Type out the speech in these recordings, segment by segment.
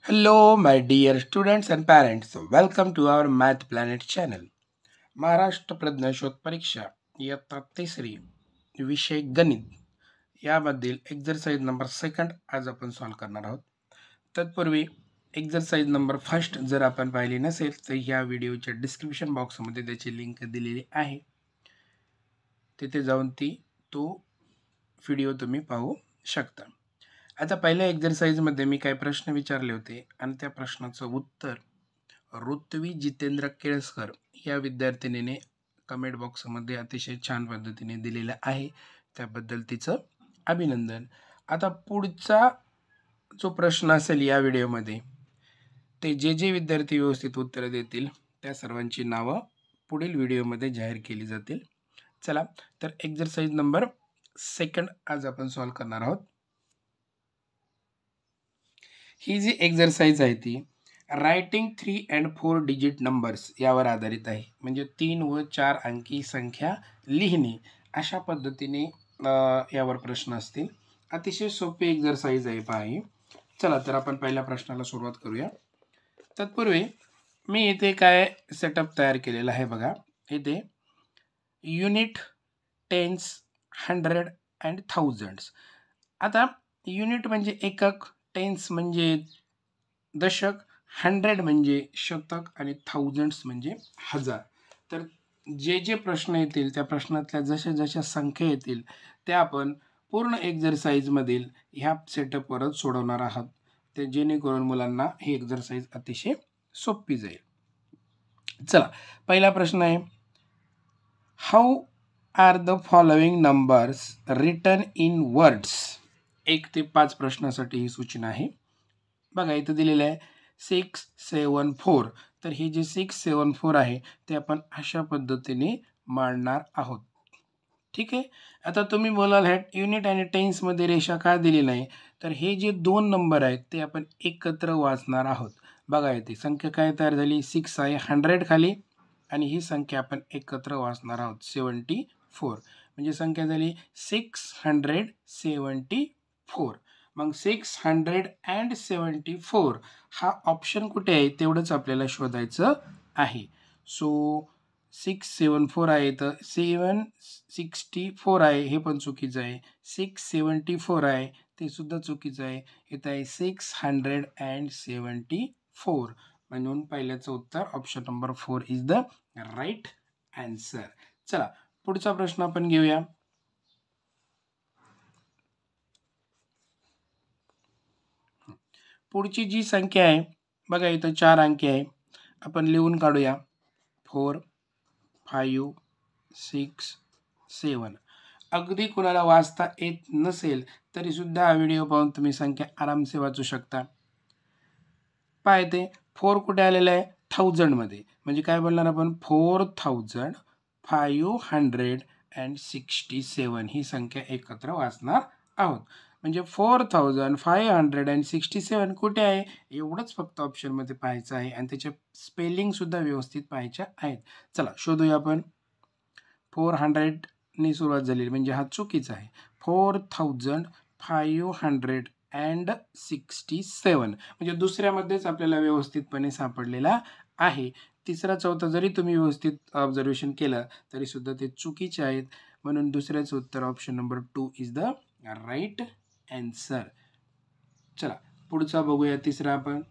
Hello, my dear students and parents. Welcome to our Math Planet channel. Maharashtra Pragya शोध परीक्षा इयत्ता तिसरी विषय गणित यामधील एक्झरसाइज नंबर सेकंड आज आपण सॉल्व करणार आहोत. तत्पूर्वी एक्झरसाइज नंबर फर्स्ट जर आपण पाहिली नसेल तर ह्या व्हिडिओच्या डिस्क्रिप्शन बॉक्समध्ये त्याची लिंक दिलेली आहे. तिथे जाऊन तो व्हिडिओ तुम्ही पाहू शकता. आता पहिल्या एक्झरसाइजमध्ये मी काही प्रश्न विचारले होते आणि त्या प्रश्नाचं उत्तर ऋत्वी जितेंद्र केळसकर या विद्यार्थिनीने कमेंट बॉक्समध्ये अतिशय छान पद्धतीने दिलेलं आहे. त्याबद्दल तिचं अभिनंदन. आता पुढचा जो प्रश्न असेल या व्हिडिओमध्ये ते जे विद्यार्थी व्यवस्थित उत्तर देतील त्या सर्वांची नावं पुढील व्हिडिओमध्ये जाहीर केली जातील. चला तर एक्झरसाइज नंबर सेकंड आज आपण सॉल्व करणार आहोत. ही जी एक्झरसाइज आहे ती रायटिंग 3 and 4 डिजिट नंबर्स यावर आधारित आहे. म्हणजे 3 व 4 अंकी संख्या लिहिणे अशा पद्धतीने यावर प्रश्न असतील. अतिशय सोपी एक्झरसाइज आहे पहा. चला तर आपण पहिल्या प्रश्नाला सुरुवात करूया. तत्पूर्वी मी इथे काय सेटअप तयार केलेला आहे बघा. इथे युनिट, टेन्स, 100 and थाउजंड्स. आता युनिट म्हणजे एकक, टेन्स म्हणजे दशक, 100 म्हणजे शतक आणि थाउजंड्स म्हणजे हजार. तर जे प्रश्न येतील त्या प्रश्नातल्या जशा संख्या येतील त्या आपण पूर्ण एक्झरसाइजमधील ह्या सेटअपवरच सोडवणार आहोत. ते जेणेकरून मुलांना ही एक्झरसाइज अतिशय सोपी जाईल. चला पहिला प्रश्न आहे, how are the following numbers written in words. 1 ते 5 प्रश्नासाठी ही सूचना आहे. बघा इथं दिलेलं आहे 674. तर हे जे 674 आहे ते आपण अशा पद्धतीने मांडणार आहोत. ठीक आहे. आता तुम्ही बोलाल ह्या युनिट आणि टेन्समध्ये रेषा का दिली नाही, तर हे जे 2 नंबर आहेत ते आपण एकत्र वाचणार आहोत. बघा इथे संख्या काय तयार झाली, 6 आहे, 100 खाली आणि ही संख्या आपण एकत्र वाचणार आहोत 74. म्हणजे संख्या झाली 674. मग 674 हा ऑप्शन कुठे आहे तेवढंच आपल्याला शोधायचं आहे. सो 674 आहे तर 764 आहे हे पण चुकीचं आहे. 674 आहे ते सुद्धा चुकीचं आहे. इथं आहे 674. म्हणून पहिल्याचं उत्तर option number 4 is the right answer. चला पुढचा प्रश्न आपण घेऊया. पुढची जी संख्या आहे बघा इथं 4 अंकी आहे. आपण लिहून काढूया. 4, 5, 6, 7. अगदी कुणाला वाचता येत नसेल तरी सुद्धा हा व्हिडिओ पाहून तुम्ही संख्या आरामसे वाचू शकता. पाहते 4 कुठे आलेला आहे, 1000 मध्ये. म्हणजे काय बोलणार आपण, 4567 ही संख्या एकत्र वाचणार आहोत. म्हणजे 4567 कुठे आहे एवढंच फक्त ऑप्शनमध्ये पाहायचं आहे आणि त्याचे स्पेलिंग सुद्धा व्यवस्थित पाहायच्या आहेत. चला शोधूया आपण. 400 ने सुरुवात झालेली म्हणजे हा चुकीचा आहे. 4567 म्हणजे दुसऱ्यामध्येच आपल्याला व्यवस्थितपणे सापडलेला आहे. तिसरा चौथा जरी तुम्ही व्यवस्थित ऑब्झर्वेशन केलं तरी सुद्धा ते चुकीचे आहेत. म्हणून दुसऱ्याचं उत्तर option number 2 is the right answer. चला पुढचा बघूया. तिसरा आपण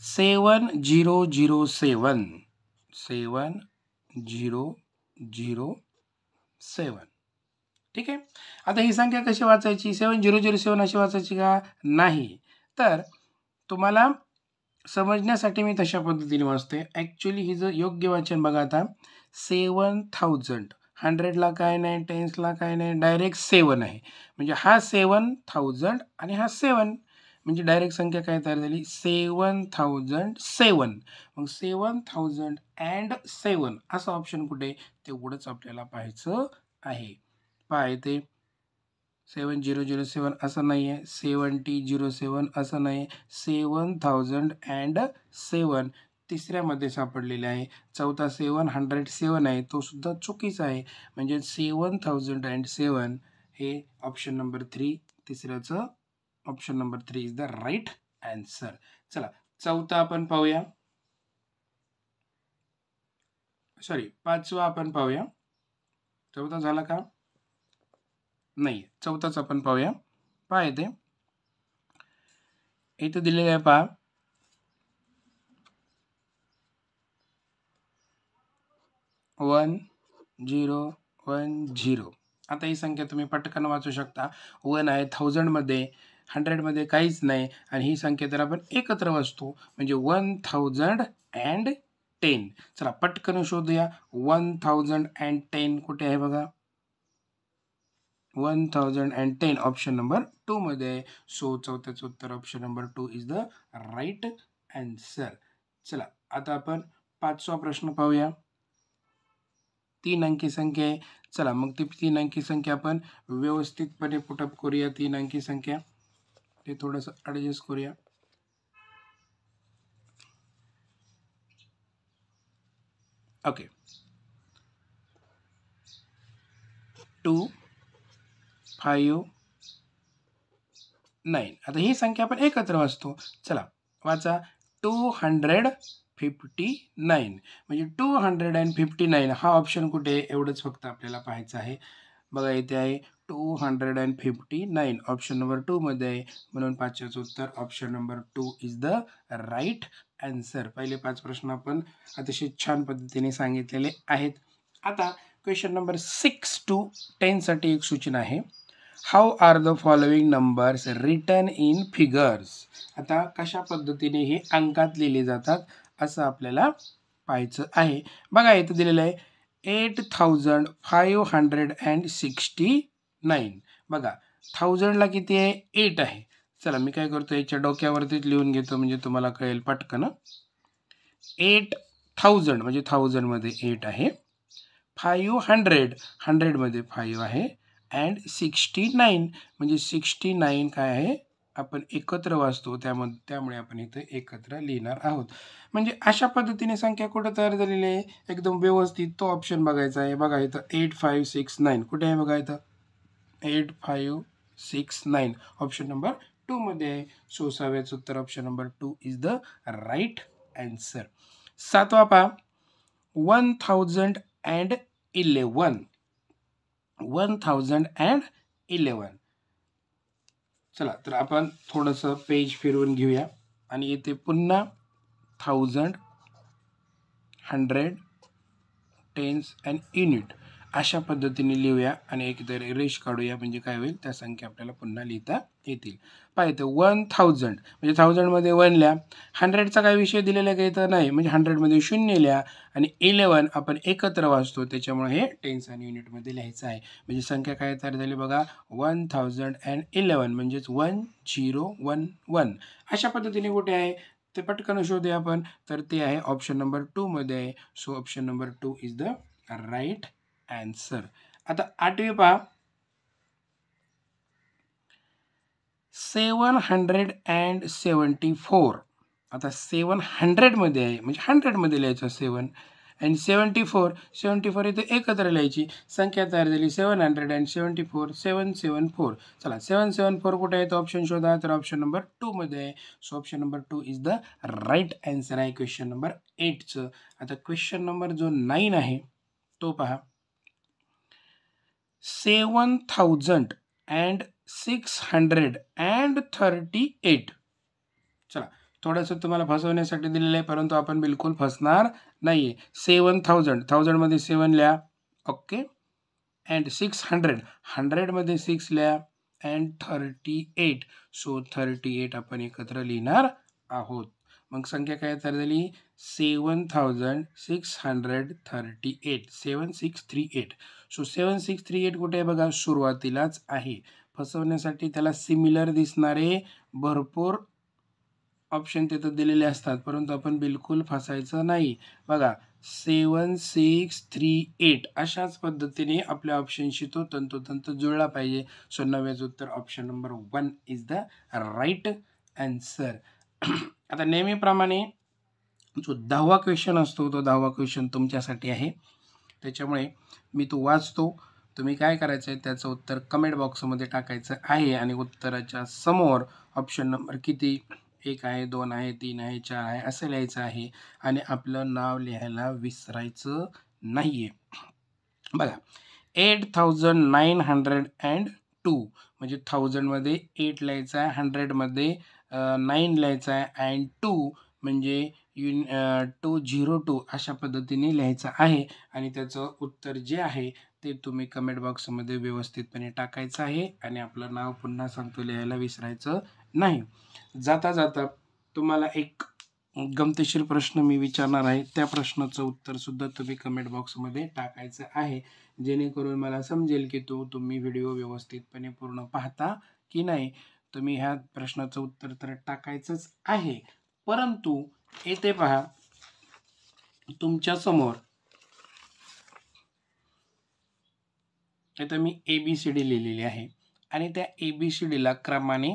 7007. ठीक आहे. आता ही संख्या कशी वाचायची, 7007 अशी वाचायची का नाही, तर तुम्हाला समजण्यासाठी मी तशा पद्धतीने वाचतोय. ॲक्च्युली ही जर योग्य वाचन बघा. आता 7000 100ला काय नाही, टेन्सला काय नाही, डायरेक्ट 7 आहे. म्हणजे हा 7000 आणि हा 7 म्हणजे डायरेक्ट संख्या काय तयार झाली 7007. मग 7007 असं ऑप्शन कुठे तेवढंच आपल्याला पाहायचं आहे. पहा ते 7007 असं नाही आहे, 7007 असं नाही, 7007 तिसऱ्यामध्ये सापडलेले आहे. चौथा 707 आहे तो सुद्धा चुकीचा आहे. म्हणजे 7007 हे ऑप्शन नंबर 3 तिसऱ्याचं option number 3 is the right answer. चला चौथा आपण पाहूया, सॉरी पाचवा आपण पाहूया. चौथा झाला का? नाही, चौथाच आपण पाहूया. पहा इथे दिलेलं आहे पहा, 1 0 1 0. आता ही संख्या तुम्ही पटकन वाचू शकता. 1 आहे 1000 मध्ये, 100 मध्ये काहीच नाही, आणि ही संख्या तर आपण एकत्र वाचतो म्हणजे 1010. चला पटकन शोधूया. 1010 कुठे आहे बघा, 1010 ऑप्शन नंबर 2 मध्ये. सो चौथ्याचं उत्तर option number 2 is the right answer. चला आता आपण पाचवा प्रश्न पाहूया. 3 अंकी संख्या आहे. चला मग ती 3 अंकी संख्या आपण व्यवस्थितपणे पुटअप करूया. 3 अंकी संख्या ते थोडंसं ॲडजस्ट करूया. ओके, 2 5 9. आता ही संख्या आपण एकत्र वाचतो. चला वाचा, 259. म्हणजे 259 हा ऑप्शन कुठे आहे एवढंच फक्त आपल्याला पाहायचं आहे. बघा इथे आहे 259 ऑप्शन नंबर 2 मध्ये आहे, म्हणून पाचव्याचं उत्तर option number 2 is the right answer. पहिले 5 प्रश्न आपण अतिशय छान पद्धतीने सांगितलेले आहेत. आता क्वेश्चन नंबर 6 to 10 साठी एक सूचना आहे. How are the following numbers written in figures. आता कशा पद्धतीने हे अंकात लिहिले जातात असं आपल्याला पाहायचं आहे. बघा इथं दिलेलं आहे 8569. बघा 1000ला किती आहे, 8 आहे. चला मी काय करतो, याच्या डोक्यावरतीच लिहून घेतो म्हणजे तुम्हाला कळेल पटकन. 8000 म्हणजे 1000 मध्ये 8 आहे, 500 100 मध्ये 5 आहे, अँड 69 म्हणजे 69 काय आहे आपण एकत्र वाचतो, त्यामुळे आपण इथं एकत्र लिहिणार आहोत. म्हणजे अशा पद्धतीने संख्या कुठं तयार झालेली आहे एकदम व्यवस्थित, तो ऑप्शन बघायचा आहे. बघा इथं 8569 कुठे आहे, बघा इथं 8569 ऑप्शन नंबर 2 मध्ये आहे. सो सहाव्याचं उत्तर option number 2 is the right answer. सातवा पहा, 1011. 1011. चला तर आपण थोडंसं पेज फिरवून घेऊया आणि इथे पुन्हा 1000 100 टेन्स अँड युनिट अशा पद्धतीने लिहूया आणि एकतरी रेष काढूया, म्हणजे काय होईल त्या संख्या आपल्याला पुन्हा लिहिता येतील. पाहिजे 1000 म्हणजे 1000 मध्ये 1 लिहा, 100चा काय विषय दिलेला काही तर नाही, म्हणजे 100 मध्ये 0 लिहा, आणि 11 आपण एकत्र वाचतो त्याच्यामुळे हे टेन्स आणि युनिटमध्ये लिहायचं आहे. म्हणजे संख्या काय तयार झाली बघा, 1011 म्हणजेच 1011. अशा पद्धतीने कुठे आहे ते पटकन शोधूया आपण, तर ते आहे ऑप्शन नंबर 2 मध्ये आहे. So option number 2 is the right answer. आता 8वी पहा, 774. आता 700 मध्ये आहे म्हणजे 100 मध्ये लिहायचं 7, आणि 74 इथे एकत्र लिहायची. संख्या तयार झाली 774 774. चला 774 कुठे आहे तो ऑप्शन शोधा, तर ऑप्शन नंबर 2 मध्ये आहे. So option number 2 is the right answer आहे क्वेश्चन नंबर 8चं. आता क्वेश्चन नंबर जो 9 आहे तो पहा, 7638. चला थोडंसं तुम्हाला फसवण्यासाठी दिलेलं आहे, परंतु आपण बिलकुल फसणार नाही. 1000 मध्ये 7 लिहा, ओके, अँड 100 मध्ये 6 लिहा, अँड 38. सो 38 आपण एकत्र लिहिणार आहोत. मग संख्या काय तयार झाली, 7638. 7638. सो 7638 कुठे आहे बघा, सुरुवातीलाच आहे. फसवण्यासाठी त्याला सिमिलर दिसणारे भरपूर ऑप्शन तिथं दिलेले असतात, परंतु आपण बिलकुल फसायचं नाही. बघा 7638 अशाच पद्धतीने आपल्या ऑप्शनशी तो तंतोतंत जुळला पाहिजे. सो 9व्याचं उत्तर option number 1 is the right answer. आता नेहमीप्रमाणे जो 10वा क्वेश्चन असतो तो 10वा क्वेश्चन तुमच्यासाठी आहे, त्याच्यामुळे मी तो वाचतो तुम्ही काय करायचं आहे, त्याचं उत्तर कमेंट बॉक्समध्ये टाकायचं आहे आणि उत्तराच्या समोर ऑप्शन नंबर किती 1 आहे, 2 आहे, 3 आहे, 4 आहे असं लिहायचं आहे आणि आपलं नाव लिहायला विसरायचं नाही आहे. बघा 8902 म्हणजे 1000 मध्ये 8 लिहायचं आहे, 100 मध्ये 9 लिहायचं आहे अँड 2 म्हणजे 202 अशा पद्धतीने लिहायचं आहे आणि त्याचं उत्तर जे आहे ते तुम्ही कमेंट बॉक्समध्ये व्यवस्थितपणे टाकायचं आहे आणि आपलं नाव पुन्हा सांगतो लिहायला विसरायचं नाही. जाता जाता तुम्हाला एक गमतीशीर प्रश्न मी विचारणार आहे, त्या प्रश्नाचं उत्तरसुद्धा तुम्ही कमेंट बॉक्समध्ये टाकायचं आहे, जेणेकरून मला समजेल की तुम्ही व्हिडिओ व्यवस्थितपणे पूर्ण पाहता की नाही. तुम्ही ह्या प्रश्नाचं उत्तर तर टाकायचंच आहे, परंतु येथे पहा तुमच्या समोर इथं मी ABCD लिहिलेली आहे आणि त्या ABCDला क्रमाने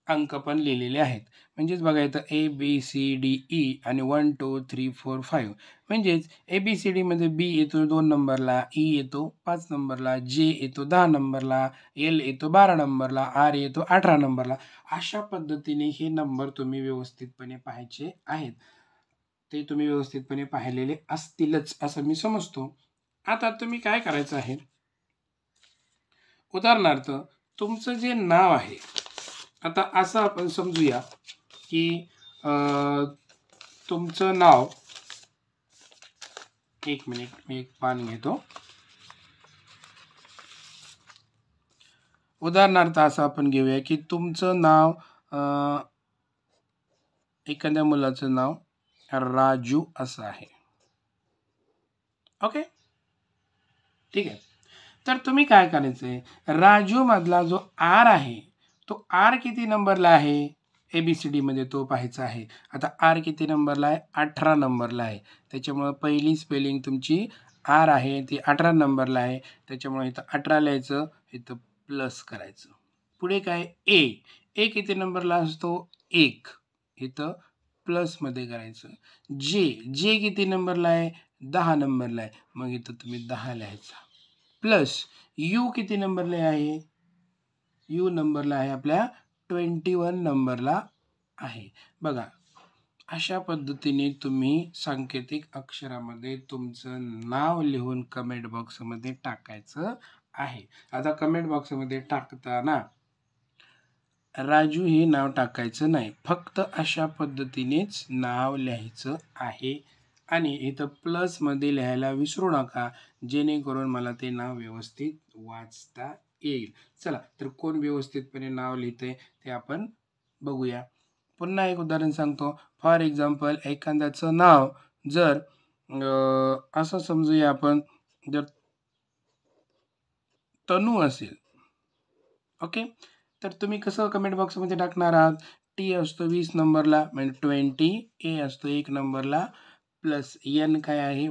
अंक पण लिहिलेले आहेत. म्हणजेच बघा इथं ABCDE आणि 1 2 3 4 5 म्हणजेच ABCDमध्ये B येतो 2 नंबरला, E येतो 5 नंबरला, J येतो 10 नंबरला, L येतो 12 नंबरला, R येतो 18 नंबरला. अशा पद्धतीने हे नंबर तुम्ही व्यवस्थितपणे पाहायचे आहेत. ते तुम्ही व्यवस्थितपणे पाहिलेले असतीलच असं मी समजतो. आता तुम्ही काय करायचं आहे, उदाहरणार्थ तुमचं जे नाव आहे, आता असं आपण समजूया की तुमचं नाव, एक मिनिट मी एक पान घेतो. उदाहरणार्थ असं आपण घेऊया की तुमचं नाव एखाद्या मुलाचं नाव राजू असं आहे. ओके, ठीक आहे. तर तुम्ही काय करायचंय, राजू मधला जो आर आहे तो आर किती नंबरला आहे ABCD मध्ये तो पाहायचा आहे. आता आर किती नंबरला आहे, 18 नंबरला आहे. त्याच्यामुळे पहिली स्पेलिंग तुमची आर आहे ती 18 नंबरला आहे. त्याच्यामुळे इथं 18 लिहायचं, इथं प्लस करायचं. पुढे काय ए किती नंबरला असतो 1, इथं प्लसमध्ये करायचं. जे किती नंबरला आहे 10 नंबरला आहे, मग इथं तुम्ही 10 लिहायचा. प्लस यू किती नंबरला आहे, यू नंबरला आहे आपल्या 21 नंबरला आहे. बघा अशा पद्धतीने तुम्ही सांकेतिक अक्षरामध्ये तुमचं नाव लिहून कमेंट बॉक्समध्ये टाकायचं आहे. आता कमेंट बॉक्समध्ये टाकताना राजू हे नाव टाकायचं नाही, फक्त अशा पद्धतीनेच नाव लिहायचं आहे आणि इथं प्लसमध्ये लिहायला विसरू नका, जेणेकरून मला ते नाव व्यवस्थित वाचता येईल. चला तर कोण व्यवस्थितपणे नाव लिहितंय ते आपण बघूया. पुन्हा एक उदाहरण सांगतो. फॉर एक्झाम्पल एखाद्याचं नाव जर असं समजूया आपण, जर तनू असेल, ओके, तर तुम्ही कसं कमेंट बॉक्समध्ये टाकणार आहात, टी असतो 20 नंबरला म्हणजे 20, ए असतो 1 नंबरला, प्लस एन काय आहे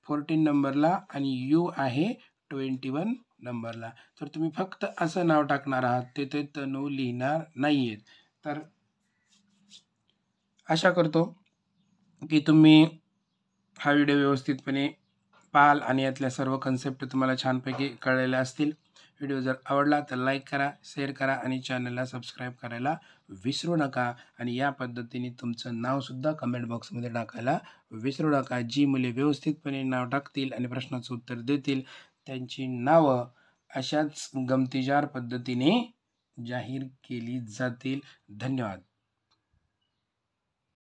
14 नंबरला आणि यू आहे 21 नंबरला. तर तुम्ही फक्त असं नाव टाकणार आहात, तिथे तनू लिहिणार नाहीये. तर आशा करतो की तुम्ही हा व्हिडिओ व्यवस्थितपणे पाहाल आणि यातल्या सर्व कन्सेप्ट तुम्हाला छानपैकी कळलेल्या असतील. व्हिडिओ जर आवडला तर लाईक करा, शेअर करा आणि चॅनलला सबस्क्राईब करायला विसरू नका. आणि या पद्धतीने तुमचं नावसुद्धा कमेंट बॉक्समध्ये टाकायला विसरू नका. जी मुले व्यवस्थितपणे नाव टाकतील आणि प्रश्नाचं उत्तर देतील त्यांची नावं अशाच गमतीदार पद्धतीने जाहीर केली जातील. धन्यवाद.